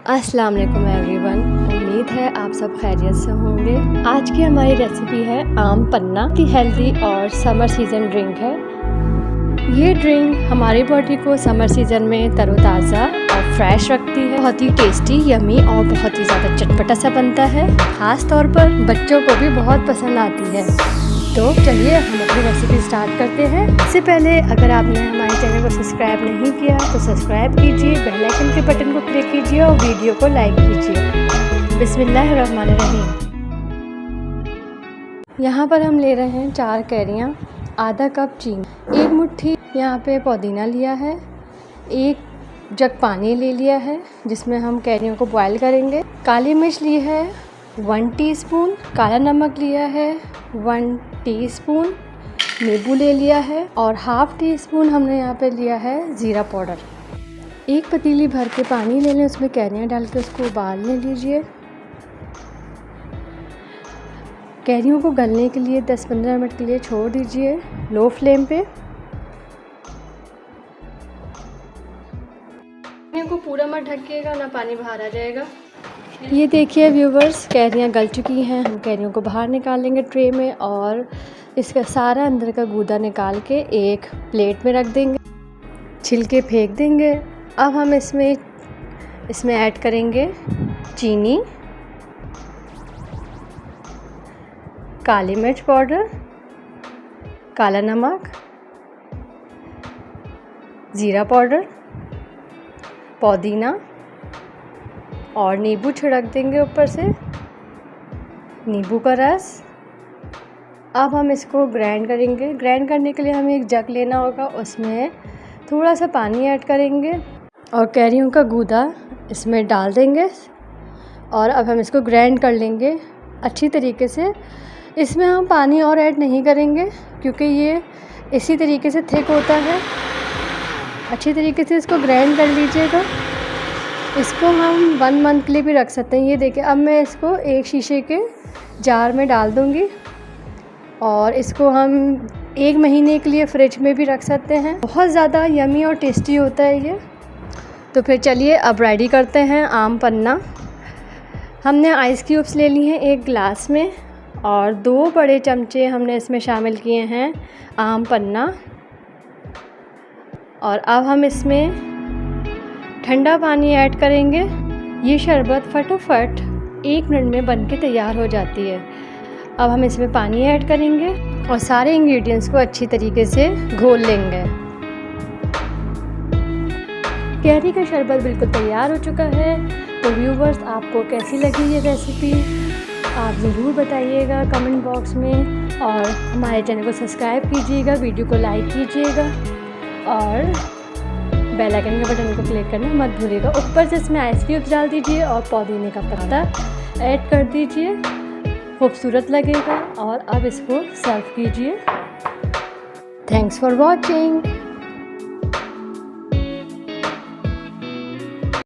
अस्सलाम वालेकुम एवरीवन, उम्मीद है आप सब खैरियत से होंगे। आज की हमारी रेसिपी है आम पन्ना की हेल्दी और समर सीज़न ड्रिंक है। ये ड्रिंक हमारी बॉडी को समर सीज़न में तरोताज़ा और फ्रेश रखती है। बहुत ही टेस्टी, यमी और बहुत ही ज़्यादा चटपटा सा बनता है। ख़ास तौर पर बच्चों को भी बहुत पसंद आती है। तो चलिए हम अपनी रेसिपी स्टार्ट करते हैं। इससे पहले अगर आपने हमारे चैनल को सब्सक्राइब नहीं किया तो सब्सक्राइब कीजिए, बेल आइकन के बटन को क्लिक कीजिए और वीडियो को लाइक कीजिए। बिस्मिल्लाहिर्रहमानिर्रहीम। यहाँ पर हम ले रहे हैं 4 कैरियाँ, आधा कप चीनी, 1 मुट्ठी यहाँ पे पुदीना लिया है, 1 जग पानी ले लिया है जिसमें हम कैरियों को बॉयल करेंगे। काली मिर्च ली है 1 टीस्पून, काला नमक लिया है 1 टीस्पून, नींबू ले लिया है और ½ टीस्पून हमने यहाँ पे लिया है ज़ीरा पाउडर। 1 पतीली भर के पानी ले लें, उसमें कैरियाँ डाल के उसको उबाल ले लीजिए। कैरियों को गलने के लिए 10-15 मिनट के लिए छोड़ दीजिए लो फ्लेम पे। कैरियों को पूरा मत ढकिएगा, ना पानी बाहर आ जाएगा। ये देखिए व्यूवर्स, कैरियाँ गल चुकी हैं। हम कैरियों को बाहर निकाल लेंगे ट्रे में और इसका सारा अंदर का गूदा निकाल के एक प्लेट में रख देंगे, छिलके फेंक देंगे। अब हम इसमें ऐड करेंगे चीनी, काली मिर्च पाउडर, काला नमक, ज़ीरा पाउडर, पुदीना और नींबू छिड़क देंगे ऊपर से, नींबू का रस। अब हम इसको ग्राइंड करेंगे। ग्राइंड करने के लिए हमें एक जग लेना होगा, उसमें थोड़ा सा पानी ऐड करेंगे और कैरियों का गूदा इसमें डाल देंगे और अब हम इसको ग्राइंड कर लेंगे अच्छी तरीके से। इसमें हम पानी और ऐड नहीं करेंगे क्योंकि ये इसी तरीके से थिक होता है। अच्छी तरीके से इसको ग्राइंड कर लीजिएगा। इसको हम 1 मंथ के लिए भी रख सकते हैं। ये देखिए, अब मैं इसको एक शीशे के जार में डाल दूँगी और इसको हम 1 महीने के लिए फ्रिज में भी रख सकते हैं। बहुत ज़्यादा यमी और टेस्टी होता है ये। तो फिर चलिए अब रेडी करते हैं आम पन्ना। हमने आइस क्यूब्स ले ली हैं 1 गिलास में और 2 बड़े चमचे हमने इसमें शामिल किए हैं आम पन्ना। और अब हम इसमें ठंडा पानी ऐड करेंगे। ये शरबत फटाफट 1 मिनट में बन के तैयार हो जाती है। अब हम इसमें पानी ऐड करेंगे और सारे इंग्रेडिएंट्स को अच्छी तरीके से घोल लेंगे। कैरी का शरबत बिल्कुल तैयार हो चुका है। तो व्यूवर्स, आपको कैसी लगी ये रेसिपी आप ज़रूर बताइएगा कमेंट बॉक्स में और हमारे चैनल को सब्सक्राइब कीजिएगा, वीडियो को लाइक कीजिएगा और बेल आइकन के बटन को क्लिक करना मत भूलिएगा। ऊपर से इसमें आइस क्यूब्स डाल दीजिए और पुदीने का पत्ता ऐड कर दीजिए, खूबसूरत लगेगा। और अब इसको सर्व कीजिए। Thanks for watching.